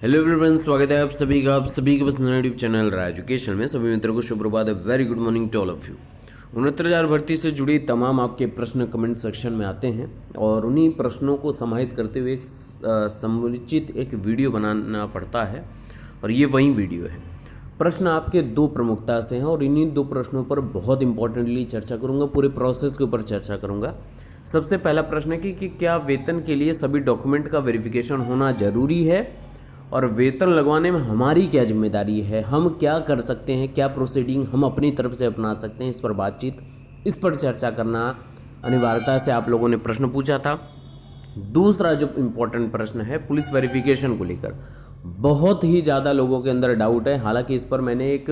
Hello everyone, स्वागत है आप सभी का पसंदीदा यूट्यूब चैनल राज एजुकेशन में। सभी मित्रों को शुभ प्रभात है। Very good morning to all of you. 69,000 भर्ती से जुड़ी तमाम आपके प्रश्न कमेंट सेक्शन में आते हैं और उन्हीं प्रश्नों को समाहित करते हुए एक समुचित एक वीडियो बनाना पड़ता है और ये वही वीडियो है। प्रश्न आपके दो प्रमुखता से हैं और इन्हीं दो प्रश्नों पर बहुत इंपॉर्टेंटली चर्चा करूँगा, पूरे प्रोसेस के ऊपर चर्चा करूँगा। सबसे पहला प्रश्न है कि क्या वेतन के लिए सभी डॉक्यूमेंट का वेरिफिकेशन होना ज़रूरी है और वेतन लगवाने में हमारी क्या जिम्मेदारी है, हम क्या कर सकते हैं, क्या प्रोसीडिंग हम अपनी तरफ से अपना सकते हैं। इस पर बातचीत, इस पर चर्चा करना अनिवार्यता से आप लोगों ने प्रश्न पूछा था। दूसरा जो इम्पोर्टेंट प्रश्न है पुलिस वेरिफिकेशन को लेकर, बहुत ही ज़्यादा लोगों के अंदर डाउट है। हालांकि इस पर मैंने एक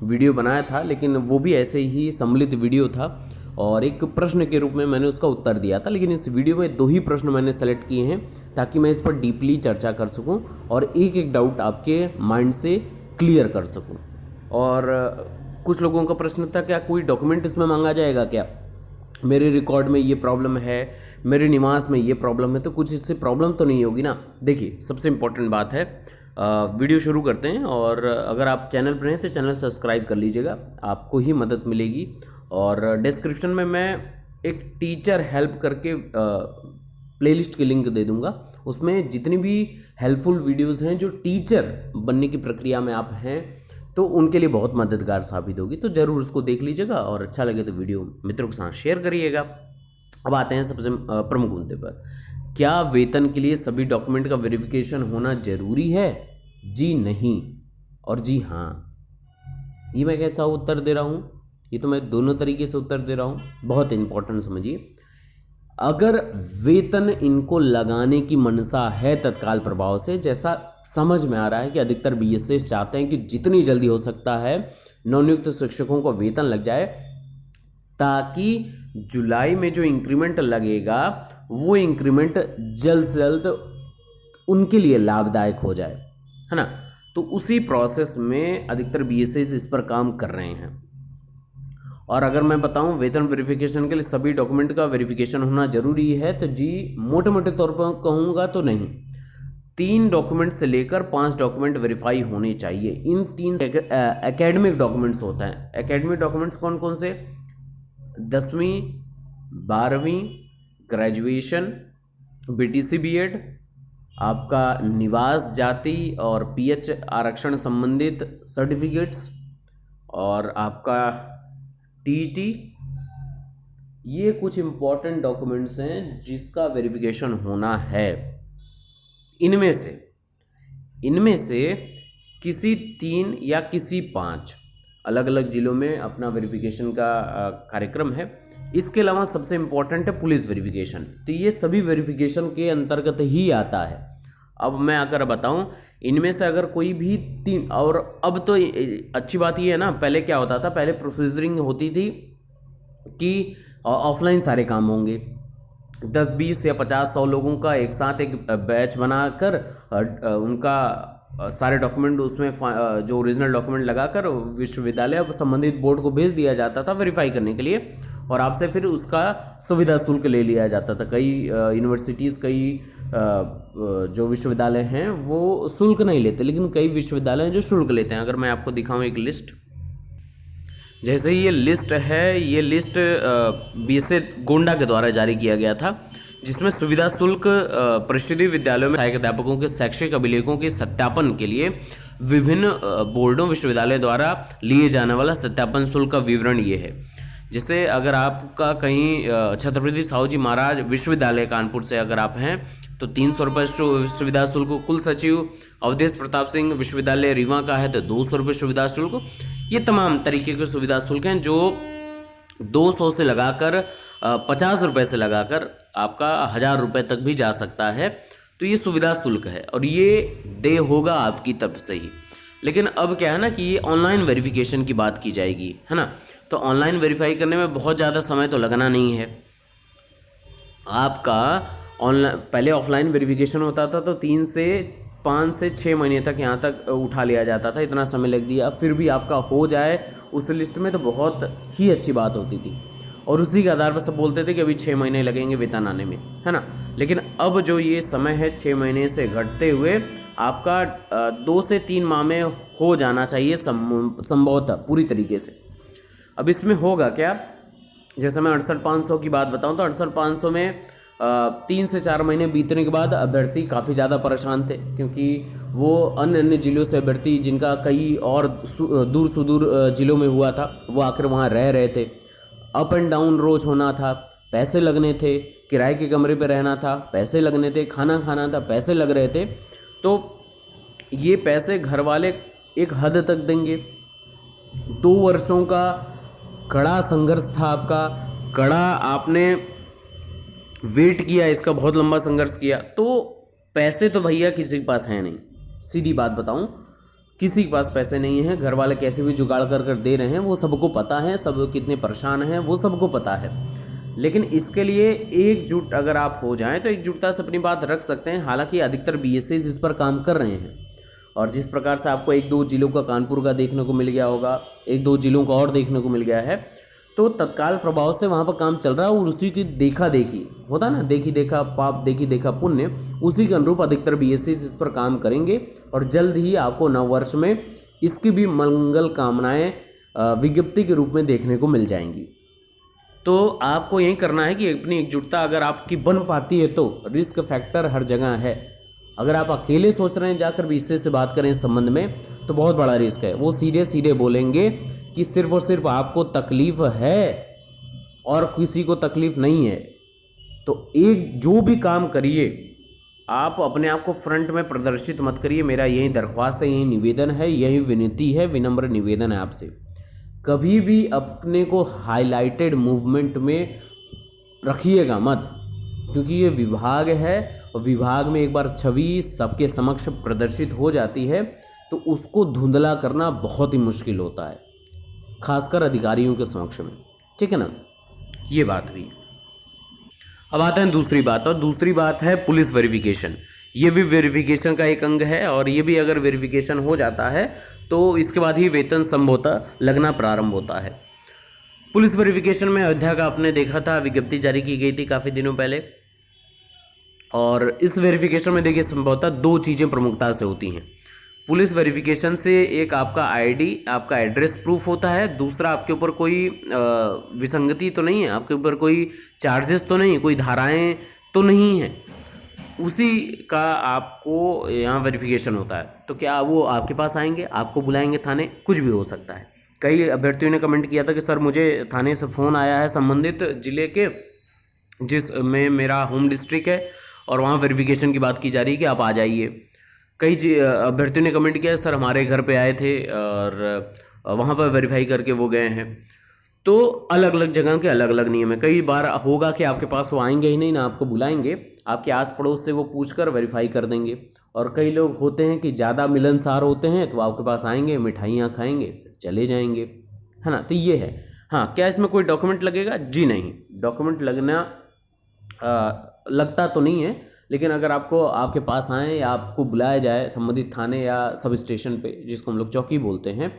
वीडियो बनाया था, लेकिन वो भी ऐसे ही सम्मिलित वीडियो था और एक प्रश्न के रूप में मैंने उसका उत्तर दिया था। लेकिन इस वीडियो में दो ही प्रश्न मैंने सेलेक्ट किए हैं ताकि मैं इस पर डीपली चर्चा कर सकूं और एक एक डाउट आपके माइंड से क्लियर कर सकूं। और कुछ लोगों का प्रश्न था, क्या कोई डॉक्यूमेंट इसमें मांगा जाएगा क्या, मेरे रिकॉर्ड में ये प्रॉब्लम है, मेरे निवास में ये प्रॉब्लम है, तो कुछ इससे प्रॉब्लम तो नहीं होगी ना। देखिए, सबसे इम्पोर्टेंट बात है, वीडियो शुरू करते हैं। और अगर आप चैनल पर हैं तो चैनल सब्सक्राइब कर लीजिएगा, आपको ही मदद मिलेगी। और डिस्क्रिप्शन में मैं एक टीचर हेल्प करके प्लेलिस्ट की लिंक दे दूंगा। उसमें जितनी भी हेल्पफुल वीडियोस हैं जो टीचर बनने की प्रक्रिया में आप हैं तो उनके लिए बहुत मददगार साबित होगी, तो ज़रूर उसको देख लीजिएगा और अच्छा लगे तो वीडियो मित्रों के साथ शेयर करिएगा। अब आते हैं सबसे प्रमुख मुद्दे पर, क्या वेतन के लिए सभी डॉक्यूमेंट का वेरिफिकेशन होना ज़रूरी है? जी नहीं और जी हाँ। ये मैं कैसा उत्तर दे रहा हूँ, ये तो मैं दोनों तरीके से उत्तर दे रहा हूँ, बहुत इंपॉर्टेंट समझिए। अगर वेतन इनको लगाने की मनसा है तत्काल प्रभाव से, जैसा समझ में आ रहा है कि अधिकतर बीएसएस चाहते हैं कि जितनी जल्दी हो सकता है नवनियुक्त शिक्षकों को वेतन लग जाए, ताकि जुलाई में जो इंक्रीमेंट लगेगा वो इंक्रीमेंट जल्द से जल्द उनके लिए लाभदायक हो जाए, है ना। तो उसी प्रोसेस में अधिकतर बीएसएस इस पर काम कर रहे हैं। और अगर मैं बताऊं वेतन वेरिफिकेशन के लिए सभी डॉक्यूमेंट का वेरिफिकेशन होना जरूरी है, तो जी मोटे मोटे तौर पर कहूँगा तो नहीं, 3 डॉक्यूमेंट से लेकर 5 डॉक्यूमेंट वेरीफाई होने चाहिए। इन 3 एकेडमिक डॉक्यूमेंट्स होता है। एकेडमिक डॉक्यूमेंट्स कौन कौन से? 10वीं 12वीं, ग्रेजुएशन, बीटीसी बीएड, आपका निवास जाति और पीएच आरक्षण संबंधित सर्टिफिकेट्स, और आपका टीटी। ये कुछ इंपॉर्टेंट डॉक्यूमेंट्स हैं जिसका वेरिफिकेशन होना है। इनमें से किसी 3 या किसी 5 अलग अलग जिलों में अपना वेरिफिकेशन का कार्यक्रम है। इसके अलावा सबसे इंपॉर्टेंट है पुलिस वेरिफिकेशन, तो ये सभी वेरिफिकेशन के अंतर्गत ही आता है। अब मैं अगर बताऊं, इनमें से अगर कोई भी 3, और अब तो अच्छी बात ये है ना, पहले क्या होता था, पहले प्रोसीजरिंग होती थी कि ऑफलाइन सारे काम होंगे, 10 20 या 50 100 लोगों का एक साथ एक बैच बनाकर उनका सारे डॉक्यूमेंट उसमें जो ओरिजिनल डॉक्यूमेंट लगाकर विश्वविद्यालय संबंधित बोर्ड को भेज दिया जाता था वेरीफाई करने के लिए, और आपसे फिर उसका सुविधा शुल्क ले लिया जाता था। कई यूनिवर्सिटीज़, कई जो विश्वविद्यालय हैं वो शुल्क नहीं लेते, लेकिन कई विश्वविद्यालय हैं जो शुल्क लेते हैं। अगर मैं आपको दिखाऊं एक लिस्ट, जैसे ये लिस्ट है, ये लिस्ट बीएसए गोंडा के द्वारा जारी किया गया था, जिसमें सुविधा शुल्क परिषदीय विद्यालयों में सहायक अध्यापकों के शैक्षिक अभिलेखों के सत्यापन के लिए विभिन्न बोर्डों विश्वविद्यालय द्वारा लिए जाने वाला सत्यापन शुल्क का विवरण ये है। जैसे अगर आपका कहीं छत्रपति साहू जी महाराज विश्वविद्यालय कानपुर से अगर आप हैं तो 300 रुपये सुविधा शुल्क, कुल सचिव अवधेश प्रताप सिंह विश्वविद्यालय रीवा का है तो 200 रुपये सुविधा शुल्क। ये तमाम तरीके के सुविधा शुल्क हैं जो 200 से लगाकर 50 रुपये से लगाकर आपका 1000 रुपये तक भी जा सकता है। तो ये सुविधा शुल्क है और ये दे होगा आपकी तरफ से ही। लेकिन अब क्या है ना कि ये ऑनलाइन वेरिफिकेशन की बात की जाएगी, है ना। तो ऑनलाइन वेरीफाई करने में बहुत ज़्यादा समय तो लगना नहीं है आपका। ऑनलाइन पहले ऑफलाइन वेरिफिकेशन होता था तो 3 से 5 से 6 महीने तक यहाँ तक उठा लिया जाता था, इतना समय लग दिया। फिर भी आपका हो जाए उस लिस्ट में तो बहुत ही अच्छी बात होती थी, और उसी के आधार पर सब बोलते थे कि अभी 6 महीने लगेंगे वेतन आने में, है ना। लेकिन अब जो ये समय है 6 महीने से घटते हुए आपका 2 से 3 माह में हो जाना चाहिए संभवतः पूरी तरीके से। अब इसमें होगा क्या, जैसे मैं 68,500 की बात बताऊं तो 68,500 में 3 से 4 महीने बीतने के बाद अभ्यर्थी काफ़ी ज़्यादा परेशान थे, क्योंकि वो अन्य अन्य जिलों से अभ्यर्थी जिनका कई और दूर सुदूर जिलों में हुआ था, वो आकर वहाँ रह रहे थे। अप एंड डाउन रोज होना था, पैसे लगने थे, किराए के कमरे पे रहना था, पैसे लगने थे, खाना खाना था, पैसे लग रहे थे। तो ये पैसे घर वाले एक हद तक देंगे। 2 वर्षों का कड़ा संघर्ष था आपका, कड़ा आपने वेट किया, इसका बहुत लंबा संघर्ष किया। तो पैसे तो भैया किसी के पास है नहीं, सीधी बात बताऊं, किसी के पास पैसे नहीं है। घर वाले कैसे भी जुगाड़ कर कर दे रहे हैं, वो सबको पता है, सब कितने परेशान हैं वो सबको पता है। लेकिन इसके लिए एकजुट अगर आप हो जाएं तो एकजुटता से अपनी बात रख सकते हैं। हालांकि अधिकतर बीएसएस इस पर काम कर रहे हैं, और जिस प्रकार से आपको 1-2 जिलों का कानपुर का देखने को मिल गया होगा, 1-2 जिलों का और देखने को मिल गया है, तो तत्काल प्रभाव से वहाँ पर काम चल रहा है। और उसी की देखा देखी होता ना, देखी देखा पाप, देखी देखा पुण्य, उसी के अनुरूप अधिकतर बीएसएस इस पर काम करेंगे। और जल्द ही आपको नववर्ष में इसकी भी मंगल कामनाएं विज्ञप्ति के रूप में देखने को मिल जाएंगी। तो आपको यही करना है कि अपनी एकजुटता अगर आपकी बन पाती है तो रिस्क फैक्टर हर जगह है। अगर आप अकेले सोच रहे हैं जाकर बीएसएस से बात करें इस संबंध में, तो बहुत बड़ा रिस्क है। वो सीधे सीधे बोलेंगे कि सिर्फ और सिर्फ आपको तकलीफ है और किसी को तकलीफ नहीं है। तो एक जो भी काम करिए, आप अपने आप को फ्रंट में प्रदर्शित मत करिए। मेरा यही दरख्वास्त है, यही निवेदन है, यही विनती है, विनम्र निवेदन है आपसे। कभी भी अपने को हाईलाइटेड मूवमेंट में रखिएगा मत, क्योंकि ये विभाग है और विभाग में एक बार छवि सबके समक्ष प्रदर्शित हो जाती है तो उसको धुंधला करना बहुत ही मुश्किल होता है, खासकर अधिकारियों के समक्ष में। ठीक है ना, ये बात हुई। अब आते हैं दूसरी बात, और दूसरी बात है पुलिस वेरिफिकेशन। ये भी वेरिफिकेशन का एक अंग है, और ये भी अगर वेरिफिकेशन हो जाता है तो इसके बाद ही वेतन संभवतः लगना प्रारंभ होता है। पुलिस वेरिफिकेशन में अयोध्या का आपने देखा था, विज्ञप्ति जारी की गई थी काफ़ी दिनों पहले। और इस वेरिफिकेशन में देखिए संभवतः 2 चीज़ें प्रमुखता से होती हैं। पुलिस वेरिफिकेशन से एक आपका आईडी, आपका एड्रेस प्रूफ होता है, दूसरा आपके ऊपर कोई विसंगति तो नहीं है, आपके ऊपर कोई चार्जेस तो नहीं, कोई धाराएं तो नहीं है, उसी का आपको यहाँ वेरिफिकेशन होता है। तो क्या वो आपके पास आएंगे, आपको बुलाएंगे थाने, कुछ भी हो सकता है। कई अभ्यर्थियों ने कमेंट किया था कि सर मुझे थाने से फ़ोन आया है संबंधित जिले के जिसमें मेरा होम डिस्ट्रिक्ट है, और वहाँ वेरिफिकेशन की बात की जा रही है कि आप आ जाइए। कई अभ्यर्थियों ने कमेंट किया सर हमारे घर पे आए थे और वहाँ पर वेरीफाई करके वो गए हैं। तो अलग अलग जगह के अलग अलग नियम है। कई बार होगा कि आपके पास वो आएंगे ही नहीं ना, आपको बुलाएंगे, आपके आस पड़ोस से वो पूछकर वेरीफाई कर देंगे। और कई लोग होते हैं कि ज़्यादा मिलनसार होते हैं, तो आपके पास आएंगे, मिठाइयाँ खाएंगे, चले जाएंगे, है ना। तो ये है। हाँ, क्या इसमें कोई डॉक्यूमेंट लगेगा? जी नहीं, डॉक्यूमेंट लगता तो नहीं है, लेकिन अगर आपको आपके पास आए या आपको बुलाया जाए संबंधित थाने या सब स्टेशन पे, जिसको हम लोग चौकी बोलते हैं,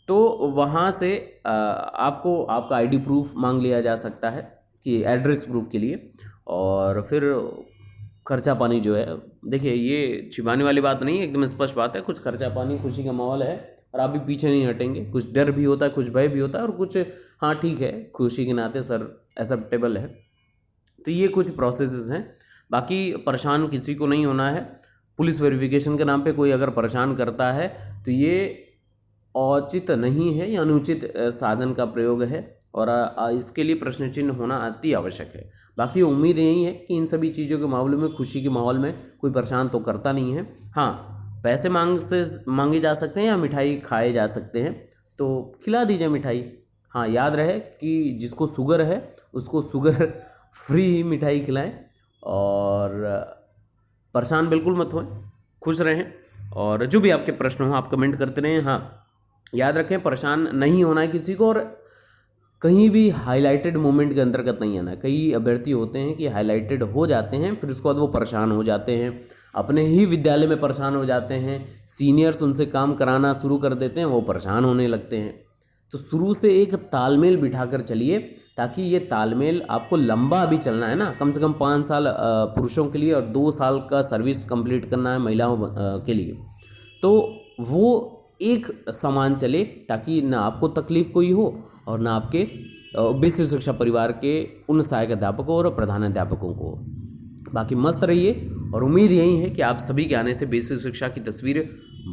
तो वहाँ से आपको आपका आईडी प्रूफ मांग लिया जा सकता है कि एड्रेस प्रूफ के लिए। और फिर खर्चा पानी जो है, देखिए ये छिपाने वाली बात नहीं है, एकदम स्पष्ट बात है। कुछ खर्चा पानी, खुशी का माहौल है और आप भी पीछे नहीं हटेंगे। कुछ डर भी होता है, कुछ भय भी होता है, और कुछ हाँ ठीक है, खुशी के नाते सर एक्सेप्टेबल है। तो ये कुछ प्रोसेसेस हैं, बाकी परेशान किसी को नहीं होना है। पुलिस वेरिफिकेशन के नाम पे कोई अगर परेशान करता है तो ये औचित नहीं है, या अनुचित साधन का प्रयोग है, और इसके लिए प्रश्न चिन्ह होना अति आवश्यक है। बाकी उम्मीद यही है कि इन सभी चीज़ों के मामले में खुशी के माहौल में कोई परेशान तो करता नहीं है। हाँ, पैसे मांगे जा सकते हैं या मिठाई खाए जा सकते हैं, तो खिला दीजिए मिठाई। हाँ, याद रहे कि जिसको शुगर है उसको शुगर फ्री ही मिठाई खिलाएं, और परेशान बिल्कुल मत हों, खुश रहें। और जो भी आपके प्रश्न हो आप कमेंट करते रहें। हाँ, याद रखें परेशान नहीं होना है किसी को, और कहीं भी हाईलाइटेड मोमेंट के अंतर्गत नहीं आना है। कई अभ्यर्थी होते हैं कि हाईलाइटेड हो जाते हैं, फिर उसके बाद वो परेशान हो जाते हैं, अपने ही विद्यालय में परेशान हो जाते हैं, सीनियर्स उनसे काम कराना शुरू कर देते हैं, वो परेशान होने लगते हैं। तो शुरू से एक तालमेल बिठाकर चलिए, ताकि ये तालमेल आपको लंबा अभी चलना है ना, कम से कम 5 साल पुरुषों के लिए और 2 साल का सर्विस कंप्लीट करना है महिलाओं के लिए, तो वो एक समान चले ताकि ना आपको तकलीफ कोई हो और ना आपके बेसिक शिक्षा परिवार के उन सहायक अध्यापकों और प्रधानाध्यापकों को। बाकी मस्त रहिए और उम्मीद यही है कि आप सभी के आने से बेसिक शिक्षा की तस्वीर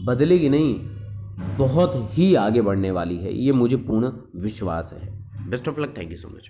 बदलेगी नहीं, बहुत ही आगे बढ़ने वाली है, ये मुझे पूर्ण विश्वास है। Best of luck, thank you so much.